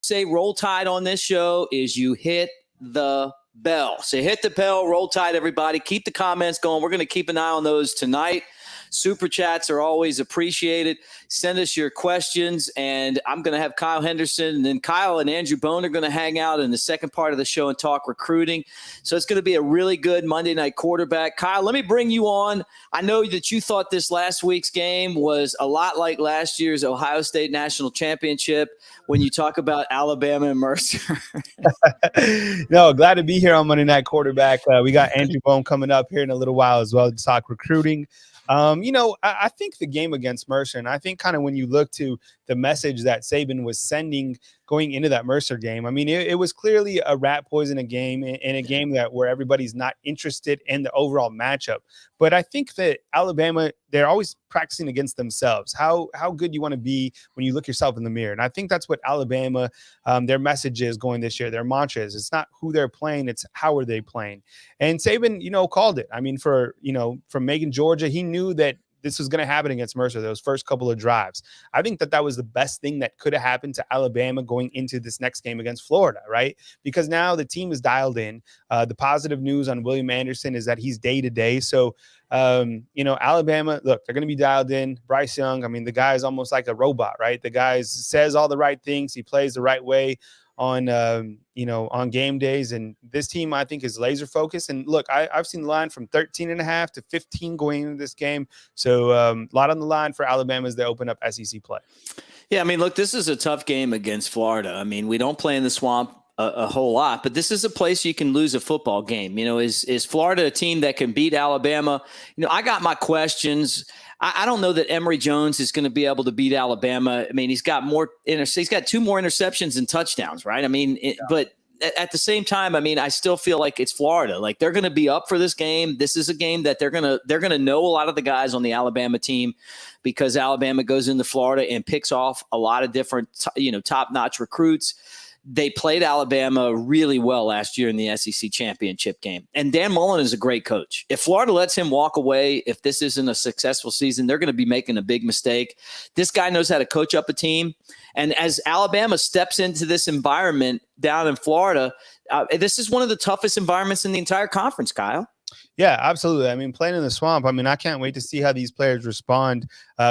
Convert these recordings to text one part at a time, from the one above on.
say Roll Tide on this show is you hit the bell. So hit the bell, Roll Tide, everybody. Keep the comments going. We're going to keep an eye on those tonight. Super chats are always appreciated. Send us your questions, and I'm going to have Kyle Henderson, and then Kyle and Andrew Bone are going to hang out in the second part of the show and talk recruiting. So it's going to be a really good Monday night quarterback. Kyle, let me bring you on. I know that you thought this last week's game was a lot like last year's Ohio State National Championship when you talk about Alabama and Mercer. No, glad to be here on Monday Night Quarterback. We got Andrew Bone coming up here in a little while as well to talk recruiting. I think the game against Mercer, and I think kind of when you look to the message that Saban was sending going into that Mercer game, I mean, it was clearly a rat poison game in a game where everybody's not interested in the overall matchup. But I think that Alabama, they're always practicing against themselves, how good you want to be when you look yourself in the mirror. And I think that's what Alabama, their message is going this year, their mantra is. It's not who they're playing, it's how are they playing. And Saban, called it. I mean, from Macon, Georgia, he knew that this was going to happen against Mercer, those first couple of drives. I think that was the best thing that could have happened to Alabama going into this next game against Florida, right? Because now the team is dialed in. The positive news on William Anderson is that he's day-to-day. So, Alabama, look, they're going to be dialed in. Bryce Young, I mean, the guy is almost like a robot, right? The guy says all the right things. He plays the right way on game days. And this team, I think, is laser focused. And look, I've seen the line from 13.5 to 15 going into this game. So a lot on the line for Alabama as they open up SEC play. Yeah, I mean, look, this is a tough game against Florida. I mean, we don't play in the swamp a whole lot, but this is a place you can lose a football game. Is Florida a team that can beat Alabama? I got my questions. I don't know that Emory Jones is going to be able to beat Alabama. I mean, he's got 2 more interceptions and touchdowns, right? I mean, but at the same time, I mean, I still feel like it's Florida. Like, they're going to be up for this game. This is a game that they're going to know a lot of the guys on the Alabama team, because Alabama goes into Florida and picks off a lot of different, top-notch recruits. They played Alabama really well last year in the SEC championship game. And Dan Mullen is a great coach. If Florida lets him walk away, if this isn't a successful season, they're going to be making a big mistake. This guy knows how to coach up a team. And as Alabama steps into this environment down in Florida, this is one of the toughest environments in the entire conference, Kyle. Yeah, absolutely. I mean, playing in the swamp, I mean, I can't wait to see how these players respond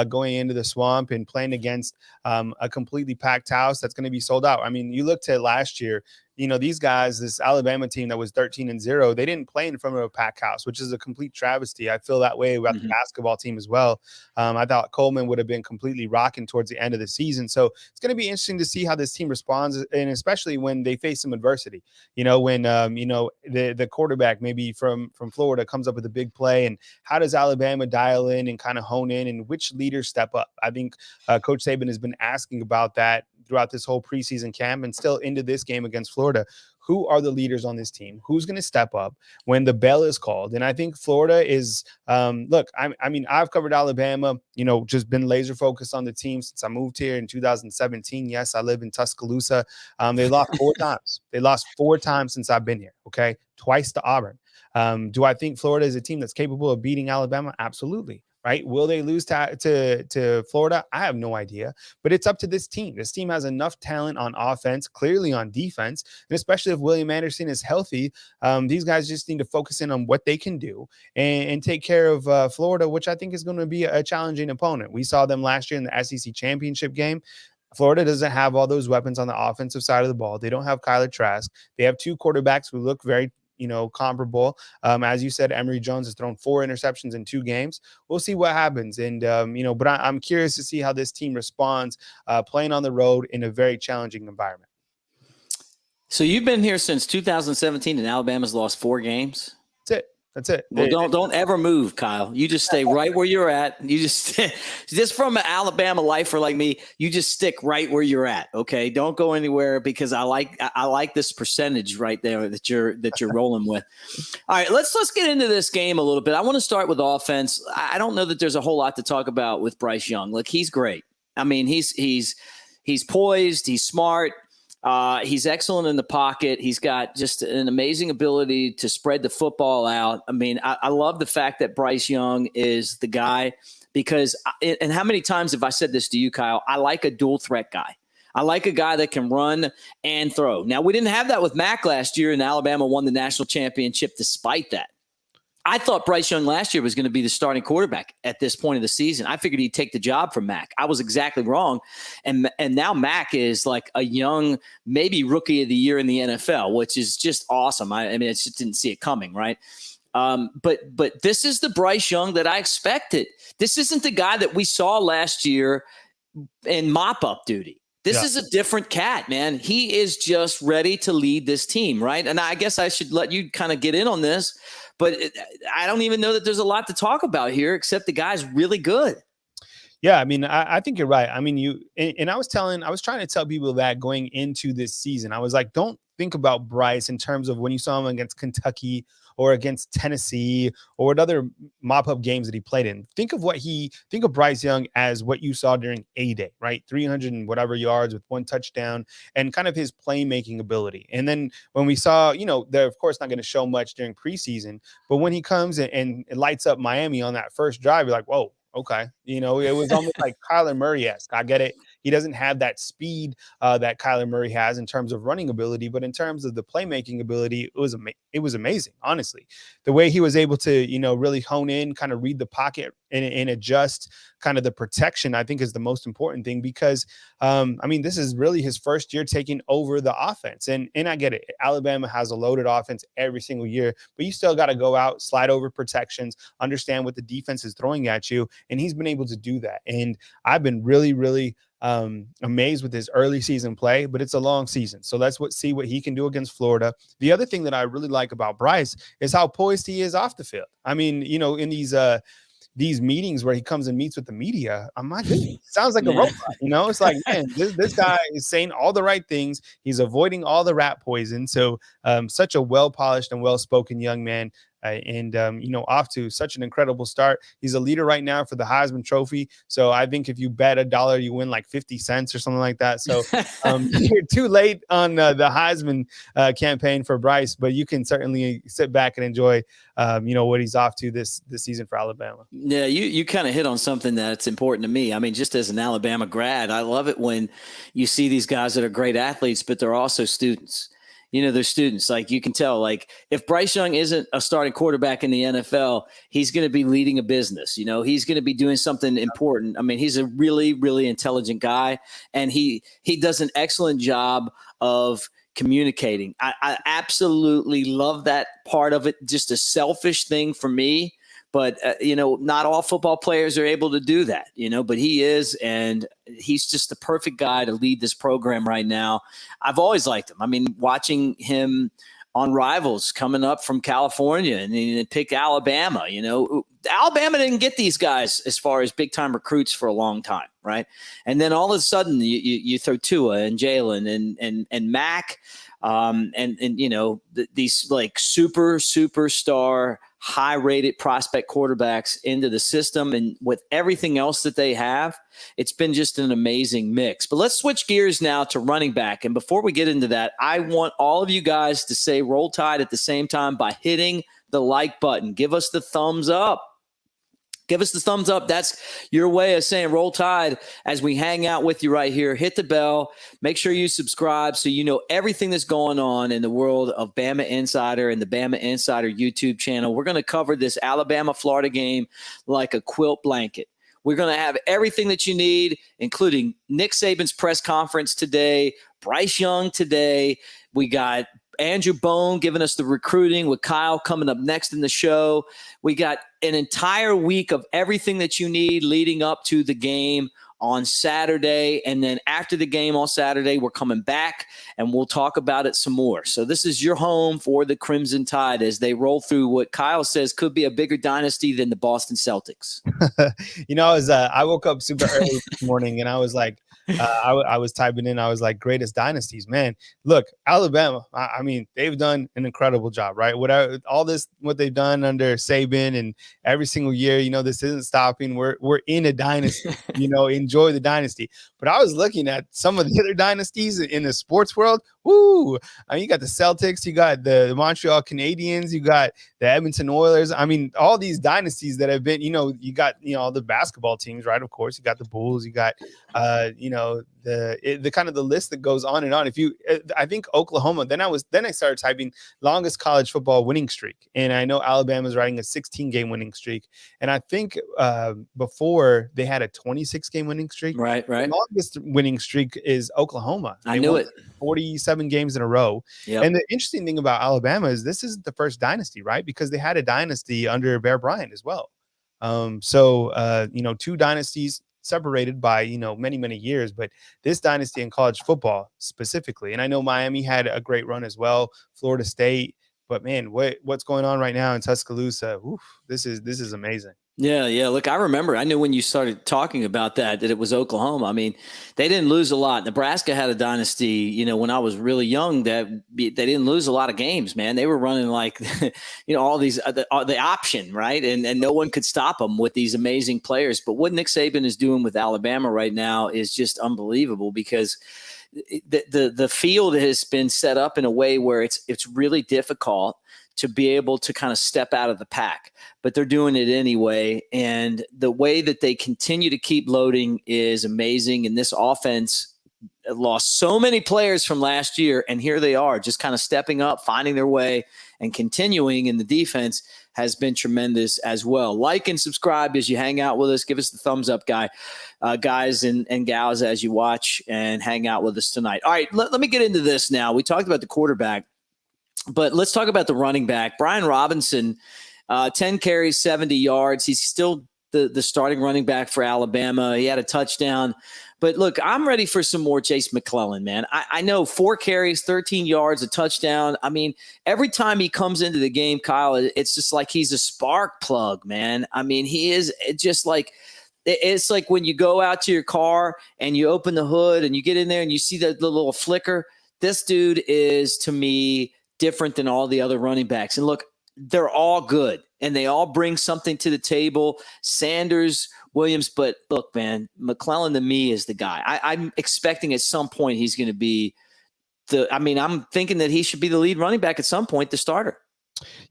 going into the swamp and playing against a completely packed house that's going to be sold out. I mean, you looked at last year, these guys, this Alabama team that was 13-0, they didn't play in front of a packed house, which is a complete travesty. I feel that way about the basketball team as well. I thought Coleman would have been completely rocking towards the end of the season. So it's going to be interesting to see how this team responds, and especially when they face some adversity. When the quarterback maybe from Florida comes up with a big play, and how does Alabama dial in and kind of hone in, and which leaders step up? I think Coach Saban has been asking about that throughout this whole preseason camp and still into this game against Florida. Who are the leaders on this team? Who's going to step up when the bell is called? And I think Florida is, I've covered Alabama, just been laser focused on the team since I moved here in 2017. Yes, I live in Tuscaloosa. They lost 4 times. They lost 4 times since I've been here. Okay. Twice to Auburn. Do I think Florida is a team that's capable of beating Alabama? Absolutely. Right? Will they lose to Florida? I have no idea, but it's up to this team. This team has enough talent on offense, clearly on defense, and especially if William Anderson is healthy, these guys just need to focus in on what they can do and take care of Florida, which I think is going to be a challenging opponent. We saw them last year in the SEC championship game. Florida doesn't have all those weapons on the offensive side of the ball. They don't have Kyler Trask. They have 2 quarterbacks who look very comparable. As you said, Emory Jones has thrown 4 interceptions in 2 games. We'll see what happens. And, but I'm curious to see how this team responds playing on the road in a very challenging environment. So you've been here since 2017 and Alabama's lost 4 games? That's it. Well, don't ever move, Kyle. You just stay right where you're at. You just from an Alabama lifer like me, you just stick right where you're at. Okay, don't go anywhere, because I like this percentage right there that you're rolling with. All right, let's get into this game a little bit. I want to start with offense. I don't know that there's a whole lot to talk about with Bryce Young. Look, he's great. I mean, he's poised. He's smart. He's excellent in the pocket. He's got just an amazing ability to spread the football out. I mean, I love the fact that Bryce Young is the guy, because and how many times have I said this to you, Kyle? I like a dual threat guy. I like a guy that can run and throw. Now, we didn't have that with Mac last year, and Alabama won the national championship despite that. I thought Bryce Young last year was going to be the starting quarterback at this point of the season. I figured he'd take the job from Mac. I was exactly wrong. And now Mac is like a young, maybe rookie of the year in the NFL, which is just awesome. I mean, I just didn't see it coming, right? But this is the Bryce Young that I expected. This isn't the guy that we saw last year in mop-up duty. This is a different cat, man. He is just ready to lead this team, right? And I guess I should let you kind of get in on this, but I don't even know that there's a lot to talk about here, except the guy's really good. Yeah, I mean, I think you're right. I mean, I was trying to tell people that going into this season, I was like, don't think about Bryce in terms of when you saw him against Kentucky or against Tennessee or what other mop-up games that he played in. Think of Bryce Young as what you saw during A-Day, right? 300 and whatever yards with 1 touchdown and kind of his playmaking ability. And then when we saw, they're of course not going to show much during preseason, but when he comes and lights up Miami on that first drive, you're like, whoa. Okay. It was almost like Kyler Murray-esque. I get it. He doesn't have that speed that Kyler Murray has in terms of running ability, but in terms of the playmaking ability, it was amazing, honestly. The way he was able to, really hone in, kind of read the pocket and adjust kind of the protection, I think is the most important thing because, this is really his first year taking over the offense. And I get it. Alabama has a loaded offense every single year, but you still got to go out, slide over protections, understand what the defense is throwing at you. And he's been able to do that. And I've been really, really amazed with his early season play, but it's a long season. So let's see what he can do against Florida. The other thing that I really like about Bryce is how poised he is off the field. I mean, in these meetings where he comes and meets with the media, my goodness, it sounds like a robot. It's like, man, this guy is saying all the right things. He's avoiding all the rat poison. So such a well-polished and well-spoken young man. Off to such an incredible start. He's a leader right now for the Heisman Trophy. So I think if you bet $1, you win like 50 cents or something like that. So you're too late on the Heisman campaign for Bryce, but you can certainly sit back and enjoy, what he's off to this season for Alabama. Yeah, you kind of hit on something that's important to me. I mean, just as an Alabama grad, I love it when you see these guys that are great athletes, but they're also students. They're students. Like you can tell, like if Bryce Young isn't a starting quarterback in the NFL, he's going to be leading a business. He's going to be doing something important. I mean, he's a really, really intelligent guy, and he does an excellent job of communicating. I absolutely love that part of it. Just a selfish thing for me. But, not all football players are able to do that, but he is, and he's just the perfect guy to lead this program right now. I've always liked him. I mean, watching him on Rivals coming up from California and then pick Alabama, Alabama didn't get these guys as far as big time recruits for a long time. Right. And then all of a sudden you throw Tua and Jalen and Mac these like superstar high-rated prospect quarterbacks into the system, and with everything else that they have, it's been just an amazing mix. But let's switch gears now to running back. And before we get into that, I want all of you guys to say Roll Tide at the same time by hitting the like button. Give us the thumbs up. Give us the thumbs up. That's your way of saying Roll Tide as we hang out with you right here. Hit the bell. Make sure you subscribe so you know everything that's going on in the world of Bama Insider and the Bama Insider YouTube channel. We're going to cover this Alabama-Florida game like a quilt blanket. We're going to have everything that you need, including Nick Saban's press conference today, Bryce Young today. We got Andrew Bone giving us the recruiting with Kyle coming up next in the show. We got an entire week of everything that you need leading up to the game on Saturday. And then after the game on Saturday, we're coming back and we'll talk about it some more. So this is your home for the Crimson Tide as they roll through what Kyle says could be a bigger dynasty than the Boston Celtics. I woke up super early this morning and I was like, I was typing in, I was like, greatest dynasties, man. Look, Alabama, I mean, they've done an incredible job, right? What they've done under Saban and every single year, this isn't stopping. We're in a dynasty, enjoy the dynasty. But I was looking at some of the other dynasties in the sports world. Woo! I mean, you got the Celtics, you got the Montreal Canadiens, you got the Edmonton Oilers. I mean, all these dynasties that have been, you got, all the basketball teams, right? Of course, you got the Bulls, you got, the kind of the list that goes on and on. I think Oklahoma. Then I started typing longest college football winning streak, and I know Alabama's riding a 16-game winning streak, and I think before they had a 26-game winning streak. Right. The longest winning streak is Oklahoma. I knew it. 47 games in a row. Yep. And the interesting thing about Alabama is this isn't the first dynasty, right? Because they had a dynasty under Bear Bryant as well. Two dynasties separated by, many, many years, but this dynasty in college football specifically. And I know Miami had a great run as well, Florida State, but man, what's going on right now in Tuscaloosa? Oof, this is amazing. Yeah. Look, I knew when you started talking about that it was Oklahoma. I mean, they didn't lose a lot. Nebraska had a dynasty, when I was really young, that they didn't lose a lot of games, man. They were running like, all these, the option, right? And no one could stop them with these amazing players. But what Nick Saban is doing with Alabama right now is just unbelievable, because the field has been set up in a way where it's really difficult to be able to kind of step out of the pack, but they're doing it anyway. And the way that they continue to keep loading is amazing. And this offense lost so many players from last year, and here they are just kind of stepping up, finding their way and continuing. And the defense has been tremendous as well. Like and subscribe as you hang out with us. Give us the thumbs up, guys and gals, as you watch and hang out with us tonight. All right, let me get into this now. We talked about the quarterback, but let's talk about the running back. Brian Robinson, 10 carries, 70 yards. He's still the starting running back for Alabama. He had a touchdown. But look, I'm ready for some more Chase McClellan, man. I know 4 carries, 13 yards, a touchdown. I mean, every time he comes into the game, Kyle, it's just like he's a spark plug, man. I mean, he is just like – it's like when you go out to your car and you open the hood and you get in there and you see that little flicker. This dude is, to me, different than all the other running backs. And look, they're all good and they all bring something to the table. Sanders, Williams, but look, man, McClellan to me is the guy. I'm expecting at some point he's going to be I'm thinking that he should be the lead running back at some point, the starter.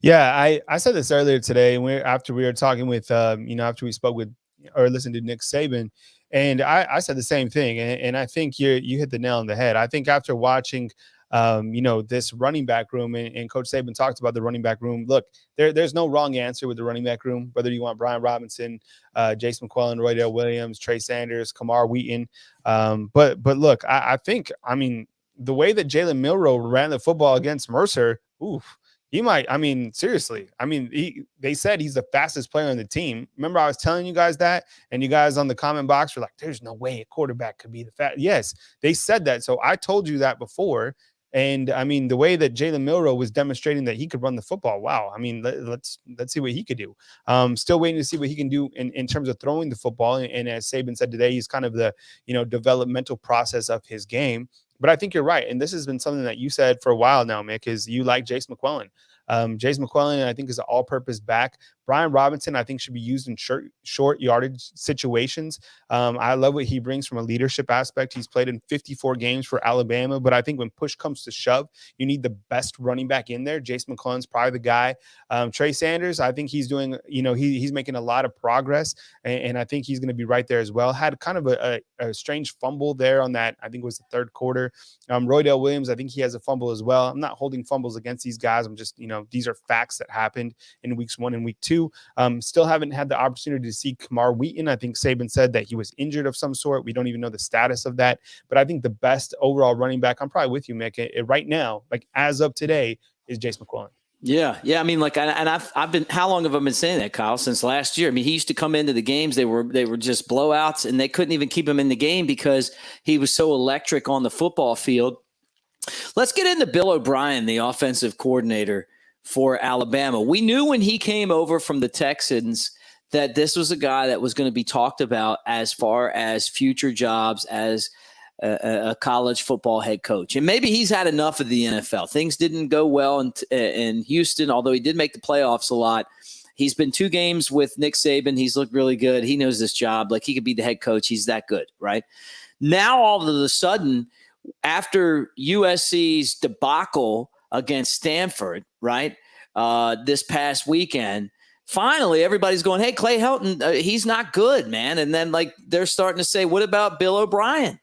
Yeah, I said this earlier today, and after we were talking with, after we spoke with or listened to Nick Saban, and I said the same thing, and I think you hit the nail on the head. I think after watching, this running back room, and Coach Saban talked about the running back room. Look, there's no wrong answer with the running back room, whether you want Brian Robinson, Jason McClellan, Roydell Williams, Trey Sanders, Kamar Wheaton. But look, I think, the way that Jalen Milroe ran the football against Mercer, he might, seriously. They said he's the fastest player on the team. Remember, I was telling you guys that, and you guys on the comment box were like, there's no way a quarterback could be the fast. Yes, they said that. So I told you that before. And the way that Jalen Milroe was demonstrating that he could run the football, wow. Let's see what he could do. Still waiting to see what he can do in terms of throwing the football. And as Saban said today, he's kind of the, developmental process of his game. But I think you're right. And this has been something that you said for a while now, Mick, is you like Jace McClellan. Jace McClellan, I think, is an all-purpose back. Brian Robinson, I think, should be used in short yardage situations. I love what he brings from a leadership aspect. He's played in 54 games for Alabama, but I think when push comes to shove, you need the best running back in there. Jace McClellan's probably the guy. Trey Sanders, I think he's doing, he's making a lot of progress, and I think he's going to be right there as well. Had kind of a strange fumble there on that, I think it was the third quarter. Roydell Williams, I think he has a fumble as well. I'm not holding fumbles against these guys. I'm just, these are facts that happened in weeks 1 and week 2. Still haven't had the opportunity to see Kamar Wheaton. I think Saban said that he was injured of some sort. We don't even know the status of that. But I think the best overall running back, I'm probably with you, Mick, right now, like as of today, is Jace McClellan. Yeah. I've been, how long have I been saying that, Kyle? Since last year. He used to come into the games. They were just blowouts, and they couldn't even keep him in the game because he was so electric on the football field. Let's get into Bill O'Brien, the offensive coordinator for Alabama. We knew when he came over from the Texans that this was a guy that was going to be talked about as far as future jobs as a college football head coach. And maybe he's had enough of the NFL. Things didn't go well in Houston, although he did make the playoffs a lot. He's been 2 games with Nick Saban. He's looked really good. He knows this job. Like, he could be the head coach. He's that good, right? Now, all of a sudden, after USC's debacle against Stanford, right, this past weekend, finally everybody's going, hey, Clay Helton, he's not good, man. And then, they're starting to say, what about Bill O'Brien?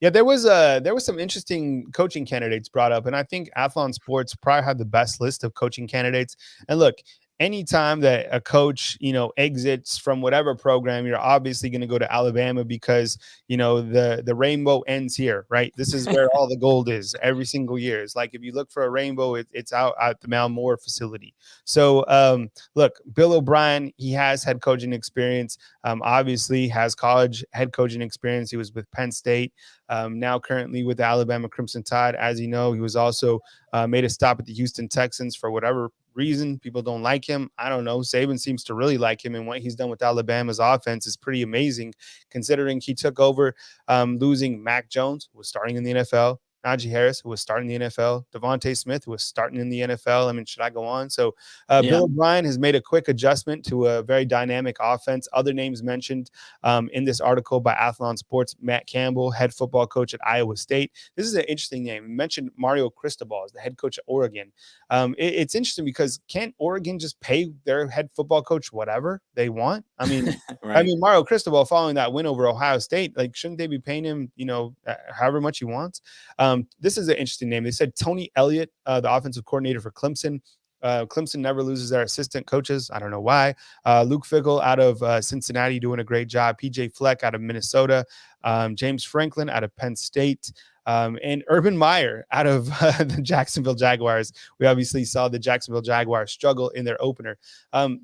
Yeah, there was some interesting coaching candidates brought up, and I think Athlon Sports probably had the best list of coaching candidates. And look, anytime that a coach, exits from whatever program, you're obviously going to go to Alabama because the rainbow ends here, right? This is where all the gold is every single year. It's like if you look for a rainbow, it's out at the Mount Moore facility. So look, Bill O'Brien, he has head coaching experience. Obviously has college head coaching experience. He was with Penn State. Now currently with the Alabama Crimson Tide. As you know, he was also made a stop at the Houston Texans for whatever reason. People don't like him. I don't know. Saban seems to really like him, and what he's done with Alabama's offense is pretty amazing, considering he took over losing Mac Jones, who was starting in the NFL, Najee Harris, who was starting in the NFL, Devontae Smith, who was starting in the NFL. I mean, should I go on? So Bill O'Brien has made a quick adjustment to a very dynamic offense. Other names mentioned in this article by Athlon Sports: Matt Campbell, head football coach at Iowa State. This is an interesting name. We mentioned Mario Cristobal as the head coach at Oregon. It's interesting because can't Oregon just pay their head football coach whatever they want? I mean, right. Mario Cristobal, following that win over Ohio State, like, shouldn't they be paying him, however much he wants? This is an interesting name. They said Tony Elliott, the offensive coordinator for Clemson. Clemson never loses their assistant coaches. I don't know why. Luke Fickell out of Cincinnati doing a great job. PJ Fleck out of Minnesota. James Franklin out of Penn State. And Urban Meyer out of the Jacksonville Jaguars. We obviously saw the Jacksonville Jaguars struggle in their opener.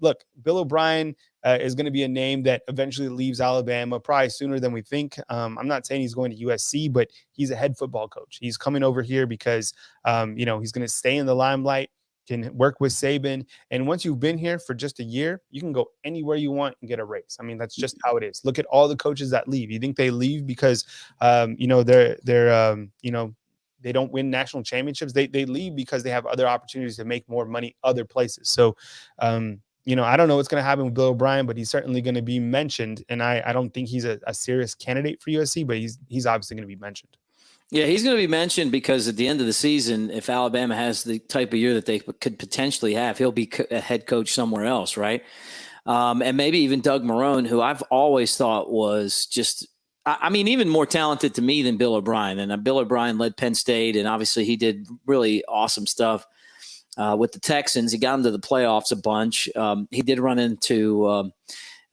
Look, Bill O'Brien is going to be a name that eventually leaves Alabama probably sooner than we think. I'm not saying he's going to USC, but he's a head football coach. He's coming over here because, he's going to stay in the limelight, can work with Saban. And once you've been here for just a year, you can go anywhere you want and get a raise. I mean, that's just how it is. Look at all the coaches that leave. You think they leave because, they don't win national championships. They leave because they have other opportunities to make more money other places. So, I don't know what's going to happen with Bill O'Brien, but he's certainly going to be mentioned. And I don't think he's a serious candidate for USC, but he's obviously going to be mentioned. Yeah, he's going to be mentioned because at the end of the season, if Alabama has the type of year that they could potentially have, he'll be a head coach somewhere else, right? And maybe even Doug Marrone, who I've always thought was just, I mean, even more talented to me than Bill O'Brien. And Bill O'Brien led Penn State, and obviously he did really awesome stuff with the Texans. He got them to the playoffs a bunch. He did run into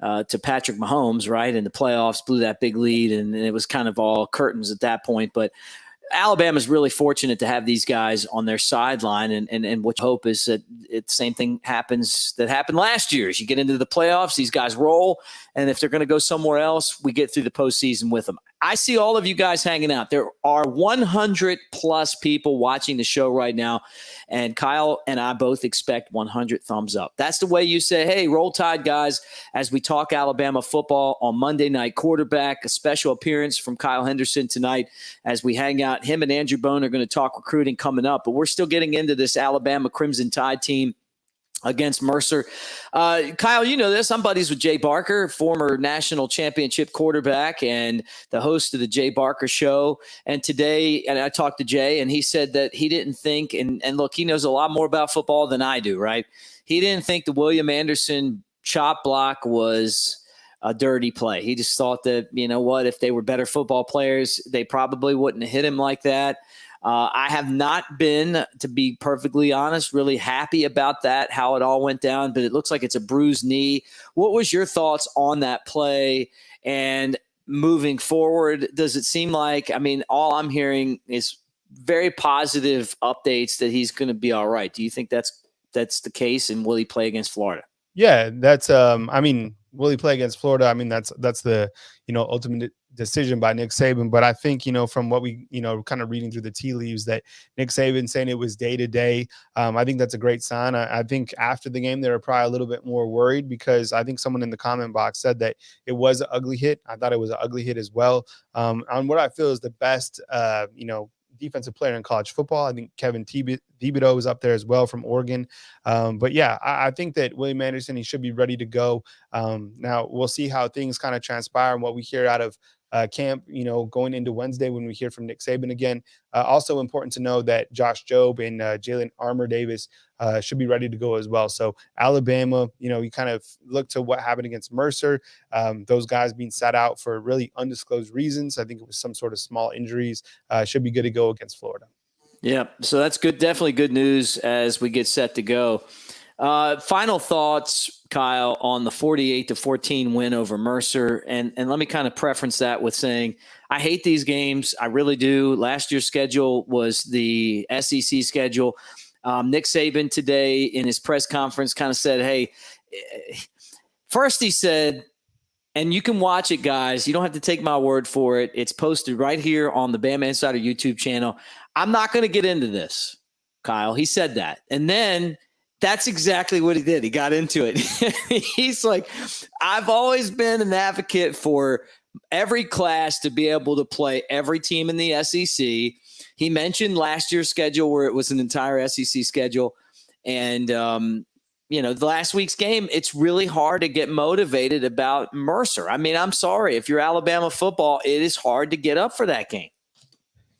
to Patrick Mahomes, right, in the playoffs, blew that big lead, and it was kind of all curtains at that point. But Alabama's really fortunate to have these guys on their sideline, and what you hope is that the same thing happens that happened last year. As you get into the playoffs, these guys roll, and if they're going to go somewhere else, we get through the postseason with them. I see all of you guys hanging out. There are 100 plus people watching the show right now, and Kyle and I both expect 100 thumbs up. That's the way you say, hey, roll tide, guys, as we talk Alabama football on Monday Night Quarterback. A special appearance from Kyle Henderson tonight as we hang out. Him and Andrew Bone are going to talk recruiting coming up, but we're still getting into this Alabama Crimson Tide team against Mercer. Kyle, you know this. I'm buddies with Jay Barker, former national championship quarterback and the host of the Jay Barker Show. And today, and I talked to Jay, and he said that he didn't think, and look, he knows a lot more about football than I do, right? He didn't think the William Anderson chop block was a dirty play. He just thought that, you know what, if they were better football players, they probably wouldn't have hit him like that. I have not been, to be perfectly honest, really happy about that, how it all went down, but it looks like it's a bruised knee. What was your thoughts on that play? And moving forward, does it seem like, I mean, all I'm hearing is very positive updates that he's going to be all right. Do you think that's the case? And will he play against Florida? Yeah, that's I mean, will he play against Florida? I mean, that's the ultimate decision by Nick Saban. But I think, from what we, kind of reading through the tea leaves, that Nick Saban saying it was day to day. I think that's a great sign. I think after the game, they were probably a little bit more worried because I think someone in the comment box said that it was an ugly hit. I thought it was an ugly hit as well. On what I feel is the best, defensive player in college football. I think Kevin Thibodeau is up there as well from Oregon. But yeah, I think that William Anderson, he should be ready to go. Now we'll see how things kind of transpire and what we hear out of camp, going into Wednesday when we hear from Nick Saban again. Also important to know that Josh Jobe and Jalen Armour Davis should be ready to go as well. So Alabama, you kind of look to what happened against Mercer. Those guys being sat out for really undisclosed reasons. I think it was some sort of small injuries. Should be good to go against Florida. Yeah, so that's good. Definitely good news as we get set to go. Final thoughts, Kyle, on the 48-14 win over Mercer. And let me kind of preference that with saying I hate these games. I really do. Last year's schedule was the SEC schedule. Nick Saban today in his press conference kind of said, hey, first he said, and you can watch it, guys. You don't have to take my word for it. It's posted right here on the Bama Insider YouTube channel. I'm not going to get into this, Kyle. He said that. And then that's exactly what he did. He got into it. He's like, I've always been an advocate for every class to be able to play every team in the SEC. He mentioned last year's schedule where it was an entire SEC schedule. And, the last week's game, it's really hard to get motivated about Mercer. I mean, I'm sorry. If you're Alabama football, it is hard to get up for that game.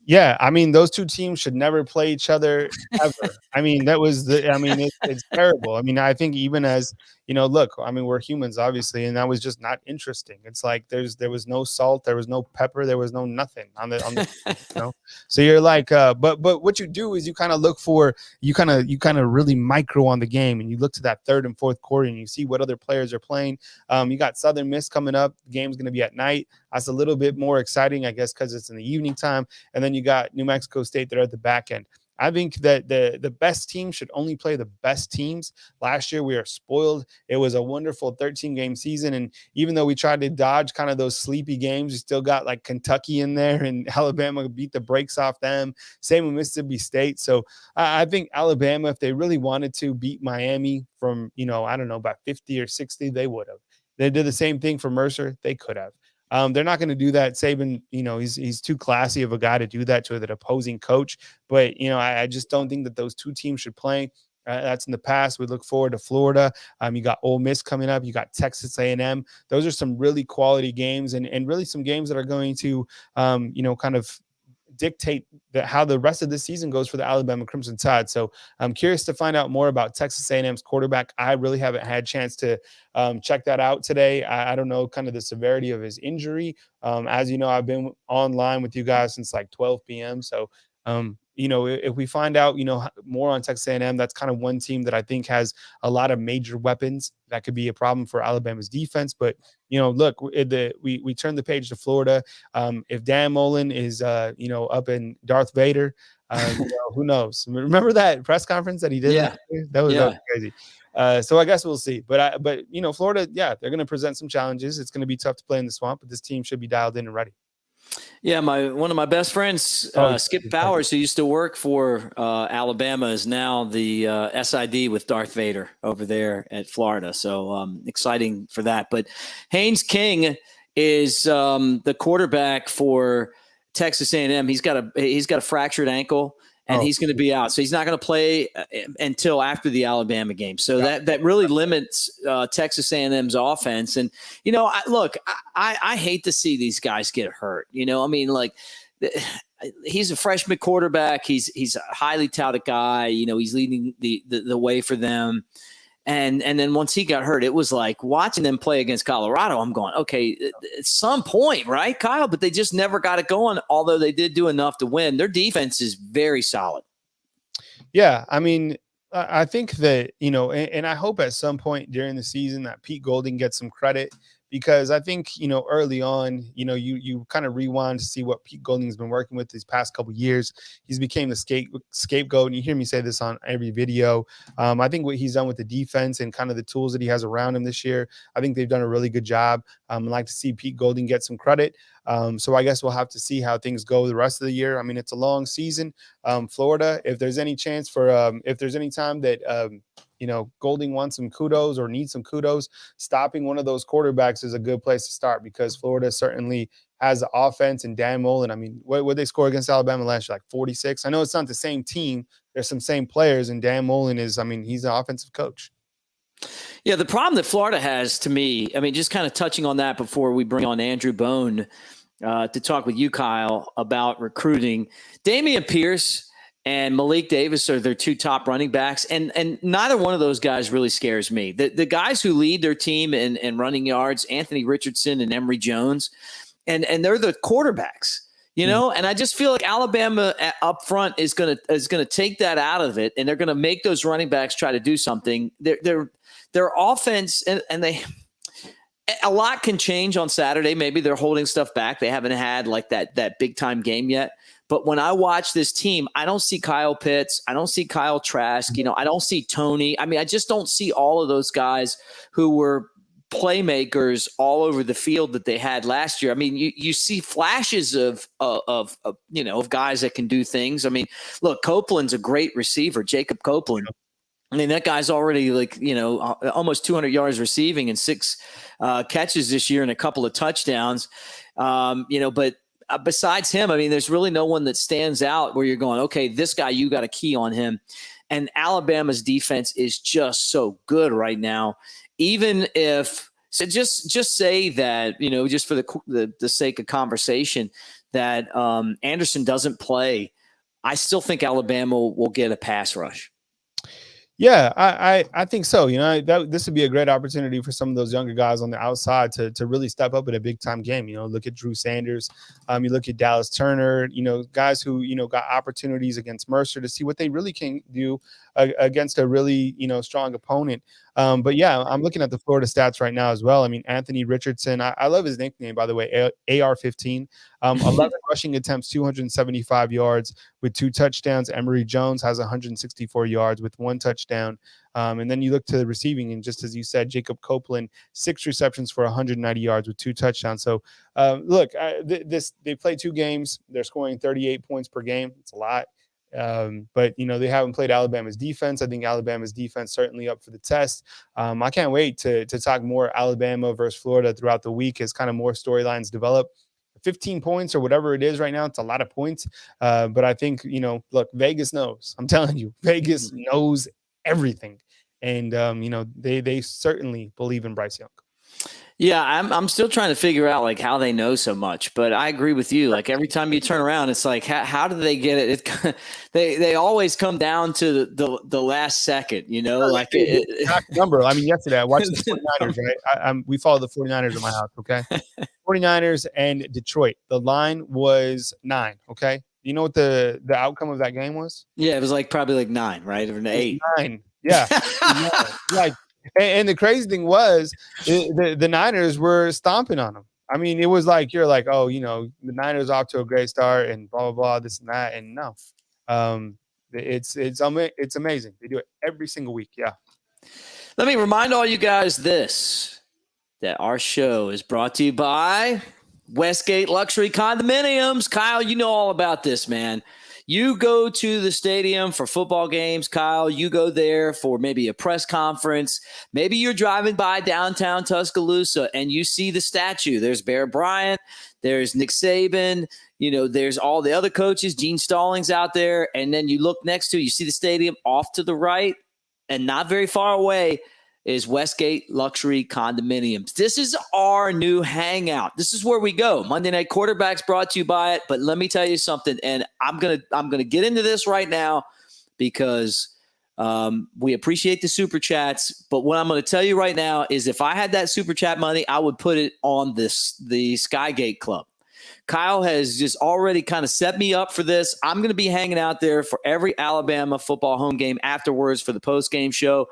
Yeah, I mean, those two teams should never play each other ever. I mean, it's terrible. I mean, I think even as, look, I mean, we're humans, obviously, and that was just not interesting. It's like there was no salt, there was no pepper, there was no nothing on the So you're like, but what you do is you kind of look for, you kind of really micro on the game, and you look to that third and fourth quarter, and you see what other players are playing. You got Southern Miss coming up. The game's going to be at night. That's a little bit more exciting, I guess, because it's in the evening time. And then you got New Mexico State there at the back end. I think that the best team should only play the best teams. Last year, we were spoiled. It was a wonderful 13-game season. And even though we tried to dodge kind of those sleepy games, we still got like Kentucky in there, and Alabama beat the brakes off them. Same with Mississippi State. So I think Alabama, if they really wanted to beat Miami from, I don't know, about 50 or 60, they would have. They did the same thing for Mercer. They could have. They're not going to do that. Saban, he's too classy of a guy to do that to an opposing coach. But, I just don't think that those two teams should play. That's in the past. We look forward to Florida. You got Ole Miss coming up. You got Texas A&M. Those are some really quality games and really some games that are going to, kind of dictate how the rest of the season goes for the Alabama Crimson Tide. So I'm curious to find out more about Texas A&M's quarterback. I really haven't had a chance to check that out today. I don't know kind of the severity of his injury. As you know, I've been online with you guys since like 12 p.m. So, if we find out, more on Texas A&M, that's kind of one team that I think has a lot of major weapons that could be a problem for Alabama's defense. But, look, we turn the page to Florida. If Dan Mullen is, up in Darth Vader, who knows? Remember that press conference that he did? Yeah. That was crazy. So I guess we'll see. But Florida, they're going to present some challenges. It's going to be tough to play in the swamp, but this team should be dialed in and ready. Yeah, one of my best friends, Skip Bowers, who used to work for Alabama, is now the SID with Darth Vader over there at Florida. So exciting for that. But Haynes King is the quarterback for Texas A&M. He's got a fractured ankle, and he's going to be out. So he's not going to play until after the Alabama game. So that really limits Texas A&M's offense. And, I hate to see these guys get hurt. He's a freshman quarterback. He's a highly touted guy. He's leading the way for them. And then once he got hurt, it was like watching them play against Colorado. I'm going, okay, at some point, right, Kyle? But they just never got it going, although they did do enough to win. Their defense is very solid. Yeah, I mean, I think that, and I hope at some point during the season that Pete Golding gets some credit, because I think, early on, you kind of rewind to see what Pete Golding's been working with these past couple of years. He's became the scapegoat, and you hear me say this on every video. I think what he's done with the defense and kind of the tools that he has around him this year, I think they've done a really good job. I'd like to see Pete Golding get some credit. So I guess we'll have to see how things go the rest of the year. I mean, it's a long season. Florida, if there's any chance for, if there's any time that, Golding wants some kudos or needs some kudos, stopping one of those quarterbacks is a good place to start, because Florida certainly has the offense. And Dan Mullen, I mean, what they score against Alabama last year? Like 46. I know it's not the same team. There's some same players, and Dan Mullen is, he's an offensive coach. Yeah, the problem that Florida has, to me, just kind of touching on that before we bring on Andrew Bone, to talk with you, Kyle, about recruiting. Damian Pierce and Malik Davis are their two top running backs, and neither one of those guys really scares me. The guys who lead their team in running yards, Anthony Richardson and Emory Jones, and they're the quarterbacks. And I just feel like Alabama up front is gonna take that out of it, and they're gonna make those running backs try to do something. Their offense and they. A lot can change on Saturday. Maybe they're holding stuff back. They haven't had like that big time game yet. But when I watch this team, I don't see Kyle Pitts. I don't see Kyle Trask. I don't see Tony. I mean, I just don't see all of those guys who were playmakers all over the field that they had last year. I mean, you see flashes of guys that can do things. I mean, look, Copeland's a great receiver, Jacob Copeland. I mean, that guy's already almost 200 yards receiving and 6 catches this year and a couple of touchdowns. But besides him, I mean, there's really no one that stands out where you're going, okay, this guy, you got a key on him. And Alabama's defense is just so good right now. Even if, so just say that, just for the sake of conversation, that Anderson doesn't play, I still think Alabama will get a pass rush. Yeah, I think so. This would be a great opportunity for some of those younger guys on the outside to really step up in a big time game. Look at Drew Sanders. You look at Dallas Turner, guys who, got opportunities against Mercer to see what they really can do against a really, strong opponent. But yeah, I'm looking at the Florida stats right now as well. I mean, Anthony Richardson, I love his nickname, by the way, AR-15, 11 rushing attempts, 275 yards with 2 touchdowns. Emory Jones has 164 yards with 1 touchdown. And then you look to the receiving, and just as you said, Jacob Copeland, 6 receptions for 190 yards with 2 touchdowns. So look, they play 2 games. They're scoring 38 points per game. It's a lot. But they haven't played Alabama's defense. I think Alabama's defense certainly up for the test. I can't wait to talk more Alabama versus Florida throughout the week as kind of more storylines develop. 15 points or whatever it is right now, it's a lot of points. But I think, look, Vegas knows. I'm telling you, Vegas knows everything. And they certainly believe in Bryce Young. Yeah, I'm still trying to figure out like how they know so much, but I agree with you. Like every time you turn around, it's like how do they get it? They always come down to the last second, like number. I mean, yesterday I watched the 49ers, right? We follow the 49ers in my house, okay? 49ers and Detroit. The line was 9, okay? You know what the outcome of that game was? Yeah, it was probably like 9, right? Or 8. 9. Yeah. Like. And the crazy thing was the Niners were stomping on them. I mean, it was like, you're like, oh, the Niners off to a great start and blah, blah, blah, this and that. And no, it's amazing. They do it every single week. Yeah. Let me remind all you guys that our show is brought to you by Westgate Luxury Condominiums. Kyle, you know all about this, man. You go to the stadium for football games, Kyle. You go there for maybe a press conference. Maybe you're driving by downtown Tuscaloosa and you see the statue. There's Bear Bryant. There's Nick Saban. There's all the other coaches. Gene Stallings out there. And then you look next to, you see the stadium off to the right and not very far away is Westgate Luxury Condominiums. This is our new hangout. This is where we go. Monday Night Quarterbacks brought to you by it. But let me tell you something, and I'm gonna get into this right now because we appreciate the super chats. But what I'm going to tell you right now is if I had that super chat money, I would put it on the Skygate Club. Kyle has just already kind of set me up for this. I'm going to be hanging out there for every Alabama football home game afterwards for the post-game show.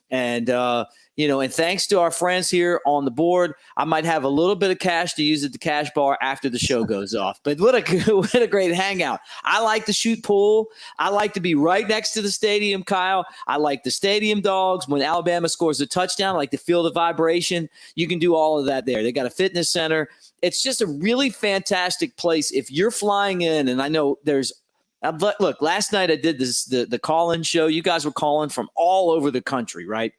And, and thanks to our friends here on the board, I might have a little bit of cash to use at the cash bar after the show goes off. But what a great hangout. I like to shoot pool. I like to be right next to the stadium, Kyle. I like the stadium dogs. When Alabama scores a touchdown, I like to feel the vibration. You can do all of that there. They got a fitness center. It's just a really fantastic place. If you're flying in, and I know look, last night I did the call-in show. You guys were calling from all over the country, right?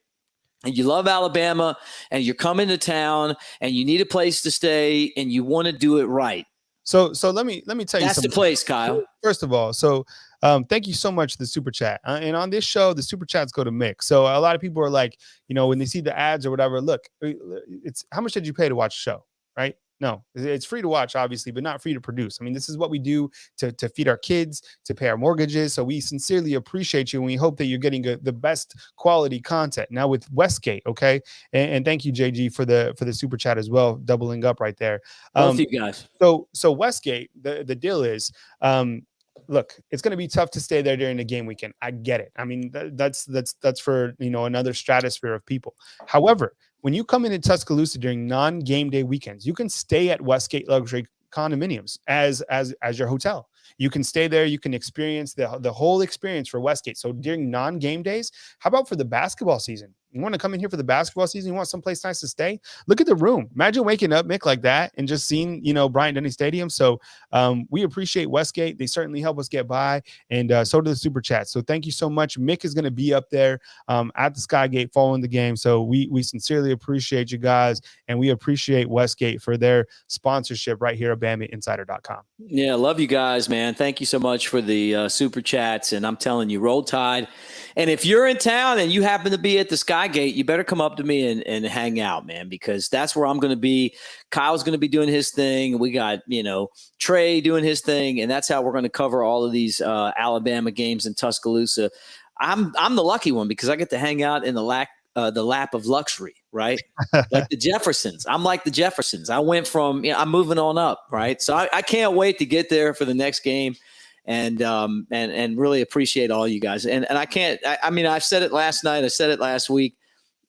And you love Alabama, and you're coming to town, and you need a place to stay, and you want to do it right. So let me tell you something. That's the place, Kyle. First of all, thank you so much for the super chat. And on this show, the super chats go to Mick. So a lot of people are like, when they see the ads or whatever, look, it's how much did you pay to watch the show, right? No, it's free to watch, obviously, but not free to produce. I mean, this is what we do to feed our kids, to pay our mortgages. So we sincerely appreciate you, and we hope that you're getting the best quality content now with Westgate. Okay, and thank you, JG, for the super chat as well, doubling up right there. Both of you guys. So Westgate, the deal is, look, it's going to be tough to stay there during the game weekend. I get it. I mean, that's for another stratosphere of people. However, when you come into Tuscaloosa during non-game day weekends, you can stay at Westgate Luxury Condominiums as your hotel. You can stay there. You can experience the whole experience for Westgate. So during non-game days, how about for the basketball season? You want to come in here for the basketball season? You want someplace nice to stay? Look at the room. Imagine waking up, Mick, like that and just seeing, Bryant-Denny Stadium. So we appreciate Westgate. They certainly help us get by, and so do the super chats. So thank you so much. Mick is going to be up there at the Skygate following the game. So we sincerely appreciate you guys, and we appreciate Westgate for their sponsorship right here at BamaInsider.com. Yeah, love you guys, man. Thank you so much for the super chats. And I'm telling you, roll tide. And if you're in town and you happen to be at the Skygate, you better come up to me and hang out, man, because that's where I'm going to be. Kyle's going to be doing his thing. We got, Trey doing his thing. And that's how we're going to cover all of these Alabama games in Tuscaloosa. I'm the lucky one because I get to hang out in the lap of luxury, right? Like the Jeffersons. I'm like the Jeffersons. I went from, I'm moving on up, right? So I can't wait to get there for the next game, and really appreciate all you guys. And I've said it last night. I said it last week.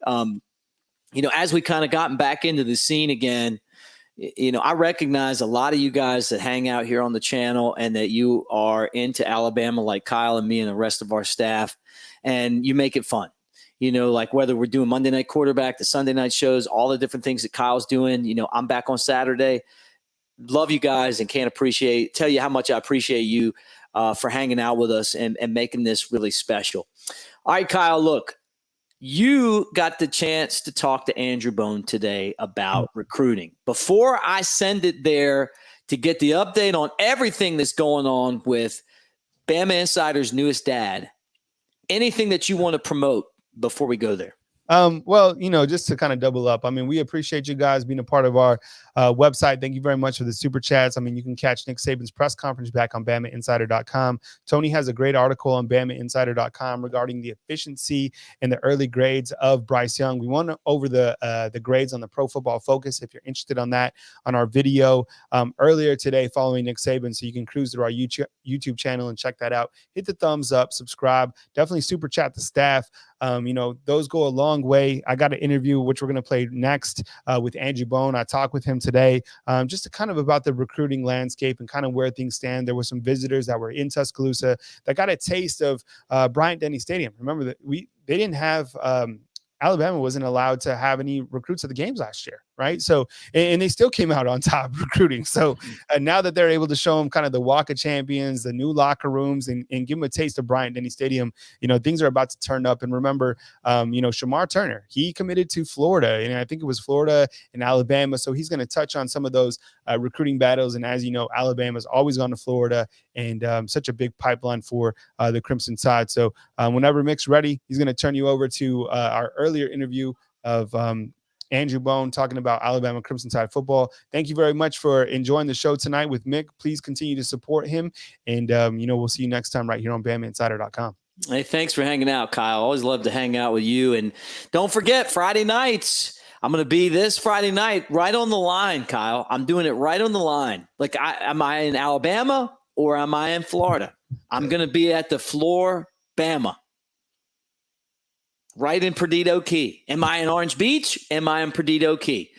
As we kind of gotten back into the scene again, I recognize a lot of you guys that hang out here on the channel and that you are into Alabama, like Kyle and me and the rest of our staff, and you make it fun. Like whether we're doing Monday Night Quarterback, the Sunday night shows, all the different things that Kyle's doing. I'm back on Saturday. Love you guys and can't tell you how much I appreciate you for hanging out with us and making this really special. All right, Kyle, look, you got the chance to talk to Andrew Bone today about recruiting. Before I send it there to get the update on everything that's going on with Bama Insider's newest dad, anything that you want to promote before we go there? Well, just to kind of double up, we appreciate you guys being a part of our website. Thank you very much for the super chats. You can catch Nick Saban's press conference back on BamaInsider.com. Tony has a great article on BamaInsider.com regarding the efficiency and the early grades of Bryce Young. We went over the grades on the Pro Football Focus if you're interested on that on our video earlier today following Nick Saban. So you can cruise through our YouTube channel and check that out. Hit the thumbs up, subscribe, definitely super chat the staff. Those go a long way. I got an interview, which we're going to play next with Andrew Bone. I talked with him today just to kind of about the recruiting landscape and kind of where things stand. There were some visitors that were in Tuscaloosa that got a taste of Bryant-Denny Stadium. Remember that they didn't have Alabama wasn't allowed to have any recruits at the games last year, right? So, and they still came out on top recruiting. So now that they're able to show them kind of the Walk of Champions, the new locker rooms, and give them a taste of Bryant-Denny Stadium, things are about to turn up. And remember, Shamar Turner, he committed to Florida, and I think it was Florida and Alabama. So he's going to touch on some of those recruiting battles. And as you know, Alabama's always gone to Florida, and such a big pipeline for the Crimson Tide. So whenever Mick's ready, he's going to turn you over to our earlier interview of Andrew Bone talking about Alabama Crimson Tide football. Thank you very much for enjoying the show tonight with Mick. Please continue to support him, and we'll see you next time right here on BamaInsider.com. Hey, thanks for hanging out, Kyle. Always love to hang out with you. And don't forget, Friday nights, I'm going to be this Friday night right on the line, Kyle. I'm doing it right on the line. Like, am I in Alabama or am I in Florida? I'm going to be at the floor, Bama. Right in Perdido Key. Am I in Orange Beach? Am I in Perdido Key?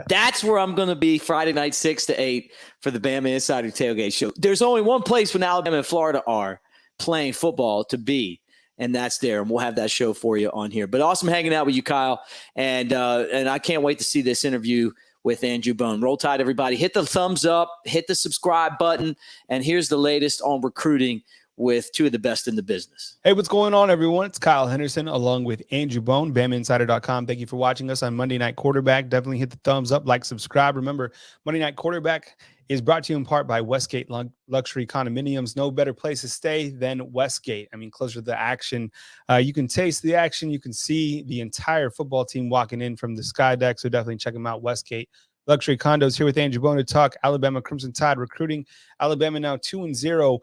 That's where I'm going to be Friday night, 6 to 8 for the Bama Insider Tailgate Show. There's only one place when Alabama and Florida are playing football to be, and that's there. And we'll have that show for you on here. But awesome hanging out with you, Kyle. And I can't wait to see this interview with Andrew Bone. Roll Tide, everybody. Hit the thumbs up, hit the subscribe button. And here's the latest on recruiting with two of the best in the business. Hey, what's going on, everyone? It's Kyle Henderson along with Andrew Bone, BamaInsider.com. Thank you for watching us on Monday Night Quarterback. Definitely hit the thumbs up, like, subscribe. Remember, Monday Night Quarterback is brought to you in part by Westgate Luxury Condominiums. No better place to stay than Westgate. Closer to the action. You can taste the action. You can see the entire football team walking in from the sky deck. So definitely check them out, Westgate Luxury Condos here with Andrew Bone to talk Alabama Crimson Tide recruiting. Alabama now 2-0.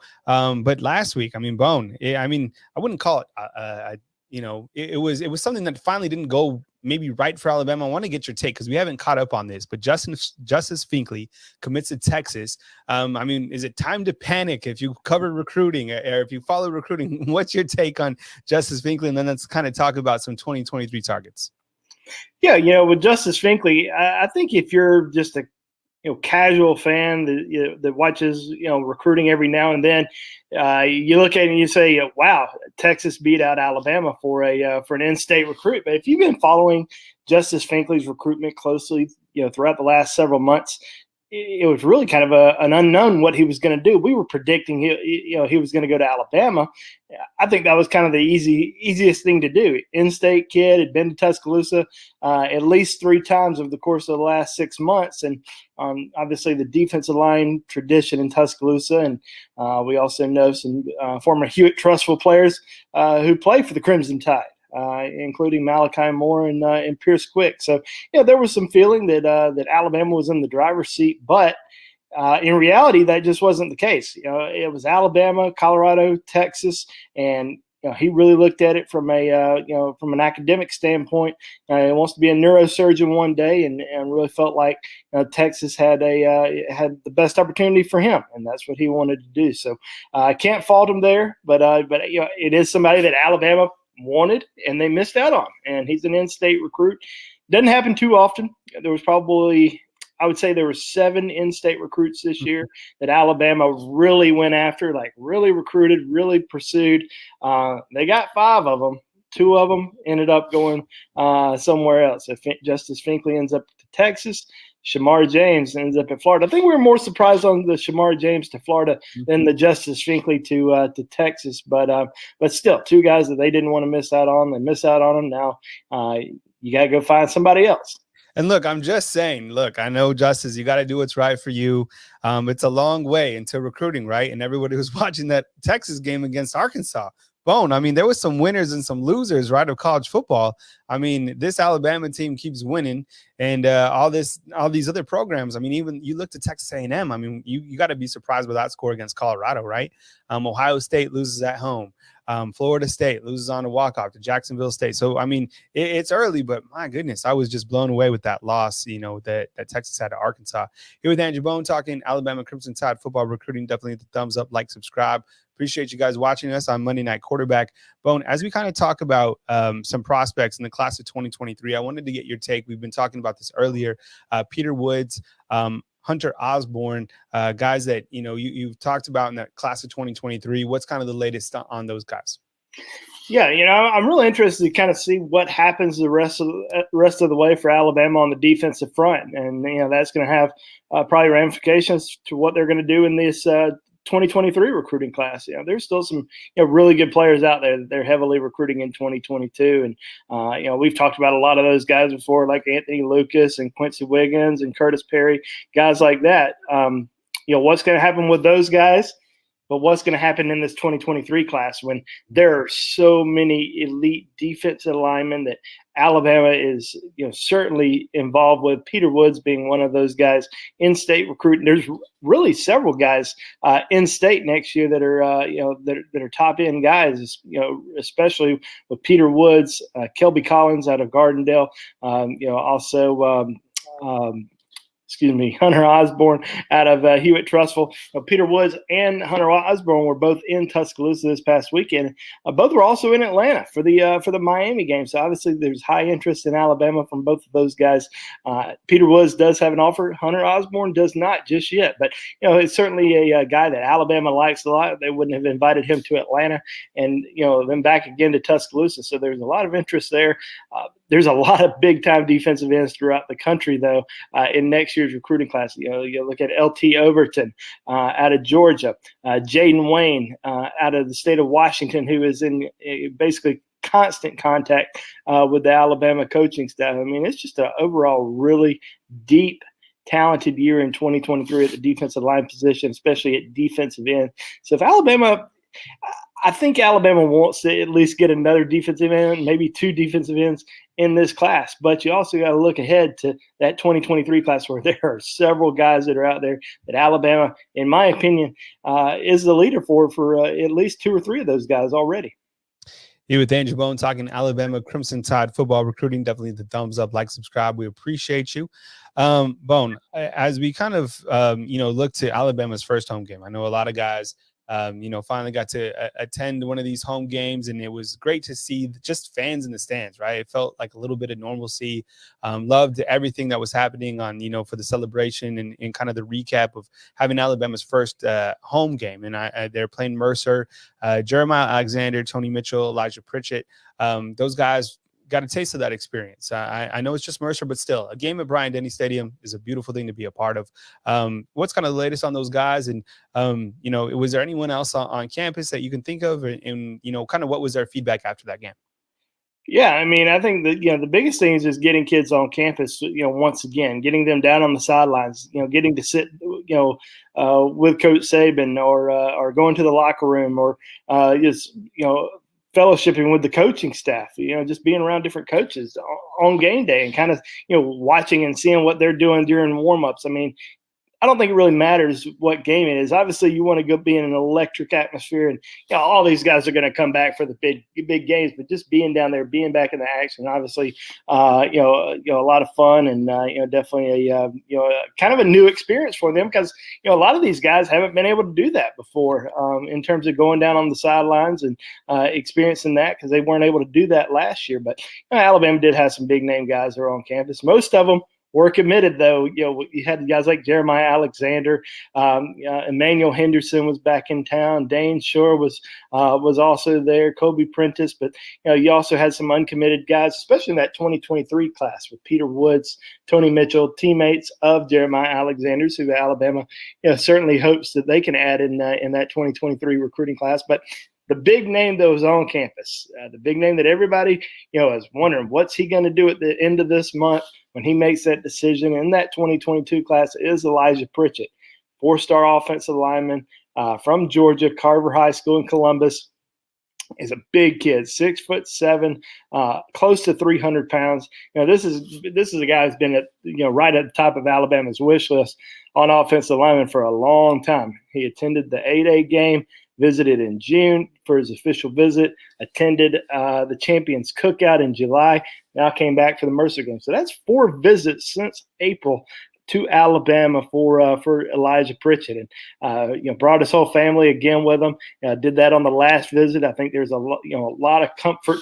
But last week, I mean, Bone, I wouldn't call it, it was something that finally didn't go maybe right for Alabama. I want to get your take because we haven't caught up on this, but Justice Finkley commits to Texas. Is it time to panic if you cover recruiting or if you follow recruiting? What's your take on Justice Finkley? And then let's kind of talk about some 2023 targets. Yeah, with Justice Finkley, I think if you're just a casual fan that watches recruiting every now and then, you look at it and you say, "Wow, Texas beat out Alabama for an in-state recruit." But if you've been following Justice Finkley's recruitment closely, throughout the last several months, it was really kind of an unknown what he was going to do. We were predicting he was going to go to Alabama. I think that was kind of the easiest thing to do. In-state kid, had been to Tuscaloosa at least 3 times over the course of the last 6 months, and obviously the defensive line tradition in Tuscaloosa, and we also know some former Hewitt-Trussville players who play for the Crimson Tide. Including Malachi Moore and Pierce Quick. So, there was some feeling that Alabama was in the driver's seat, but in reality, that just wasn't the case. It was Alabama, Colorado, Texas, and he really looked at it from an academic standpoint. He wants to be a neurosurgeon one day, and really felt like Texas had the best opportunity for him, and that's what he wanted to do. So I can't fault him there, but it is somebody that Alabama wanted and they missed out on, and he's an in-state recruit. Doesn't happen too often. There was probably, I would say there were 7 in-state recruits this year that Alabama really went after, like really recruited, really pursued. They got 5 of them. 2 of them ended up going somewhere else. If Justice Finkley ends up to Texas, Shamar James ends up at Florida. I think we were more surprised on the Shamar James to Florida than the Justice Finkley to Texas. But still, 2 guys that they didn't want to miss out on. They miss out on them. Now you got to go find somebody else. And look, I'm just saying, I know, Justice, you got to do what's right for you. It's a long way into recruiting, right? And everybody was watching that Texas game against Arkansas. Bone, there was some winners and some losers, right, of college football. This Alabama team keeps winning, and all these other programs. Even you look to Texas A&M. You got to be surprised with that score against Colorado, right? Ohio State loses at home. Florida State loses on a walk-off to Jacksonville State. So, it's early, but my goodness, I was just blown away with that loss, that Texas had to Arkansas. Here with Andrew Bone talking Alabama Crimson Tide football recruiting. Definitely hit the thumbs up, like, subscribe. Appreciate you guys watching us on Monday Night Quarterback. Bone, as we kind of talk about some prospects in the class of 2023, I wanted to get your take. We've been talking about this earlier. Peter Woods, Hunter Osborne, guys that, you've talked about in that class of 2023. What's kind of the latest on those guys? Yeah, I'm really interested to kind of see what happens the rest of the way for Alabama on the defensive front. And, that's going to have probably ramifications to what they're going to do in this 2023 recruiting class. There's still some really good players out there that they're heavily recruiting in 2022, and we've talked about a lot of those guys before, like Anthony Lucas and Quincy Wiggins and Curtis Perry, guys like that. What's going to happen with those guys? But what's going to happen in this 2023 class when there are so many elite defensive linemen that Alabama is, certainly involved with? Peter Woods being one of those guys in state recruiting. There's really several guys in state next year that are, that are top end guys. Especially with Peter Woods, Kelby Collins out of Gardendale. Hunter Osborne out of Hewitt-Trussville. Peter Woods and Hunter Osborne were both in Tuscaloosa this past weekend. Both were also in Atlanta for the Miami game. So obviously there's high interest in Alabama from both of those guys. Peter Woods does have an offer. Hunter Osborne does not just yet. But, it's certainly a guy that Alabama likes a lot. They wouldn't have invited him to Atlanta and, then back again to Tuscaloosa. So there's a lot of interest there. There's a lot of big-time defensive ends throughout the country, though, in next year's recruiting class. You look at L.T. Overton out of Georgia, Jaden Wayne out of the state of Washington, who is in basically constant contact with the Alabama coaching staff. It's just an overall really deep, talented year in 2023 at the defensive line position, especially at defensive end. So if Alabama I think Alabama wants to at least get another defensive end, maybe 2 defensive ends in this class. But you also got to look ahead to that 2023 class where there are several guys that are out there that Alabama, in my opinion, is the leader for at least 2 or 3 of those guys already. Here with Andrew Bone talking Alabama Crimson Tide football recruiting. Definitely the thumbs up, like, subscribe. We appreciate you. Bone, as we kind of, look to Alabama's first home game, I know a lot of guys, finally got to attend one of these home games, and it was great to see just fans in the stands, right? It felt like a little bit of normalcy. Loved everything that was happening on, for the celebration and kind of the recap of having Alabama's first home game. And they're playing Mercer, Jeremiah Alexander, Tony Mitchell, Elijah Pritchett. Those guys got a taste of that experience. I know it's just Mercer, but still, a game at Bryant-Denny Stadium is a beautiful thing to be a part of. What's kind of the latest on those guys? And, was there anyone else on campus that you can think of? And kind of what was their feedback after that game? Yeah, I mean, I think that, the biggest thing is just getting kids on campus, once again, getting them down on the sidelines, getting to sit, with Coach Saban or going to the locker room or just, fellowshipping with the coaching staff, just being around different coaches on game day and kind of, watching and seeing what they're doing during warmups. I mean, I don't think it really matters what game it is. Obviously, you want to go be in an electric atmosphere, and all these guys are going to come back for the big games. But just being down there, being back in the action, obviously, a lot of fun, and definitely a kind of a new experience for them because a lot of these guys haven't been able to do that before in terms of going down on the sidelines and experiencing that because they weren't able to do that last year. But Alabama did have some big name guys that are on campus. Most of them were committed, though. You had guys like Jeremiah Alexander, Emmanuel Henderson was back in town. Dane Shore was also there. Kobe Prentice, but you also had some uncommitted guys, especially in that 2023 class with Peter Woods, Tony Mitchell, teammates of Jeremiah Alexander's, who Alabama certainly hopes that they can add in that 2023 recruiting class, but. The big name that was on campus, the big name that everybody, is wondering what's he going to do at the end of this month when he makes that decision in that 2022 class is Elijah Pritchett, 4-star offensive lineman from Georgia, Carver High School in Columbus. Is a big kid, 6'7", close to 300 pounds. This is a guy who's been at right at the top of Alabama's wish list on offensive lineman for a long time. He attended the 8A game, visited in June for his official visit, attended the Champions Cookout in July, now came back for the Mercer game. So that's 4 visits since April to Alabama for Elijah Pritchett, and brought his whole family again with him. Did that on the last visit. I think there's a lot of comfort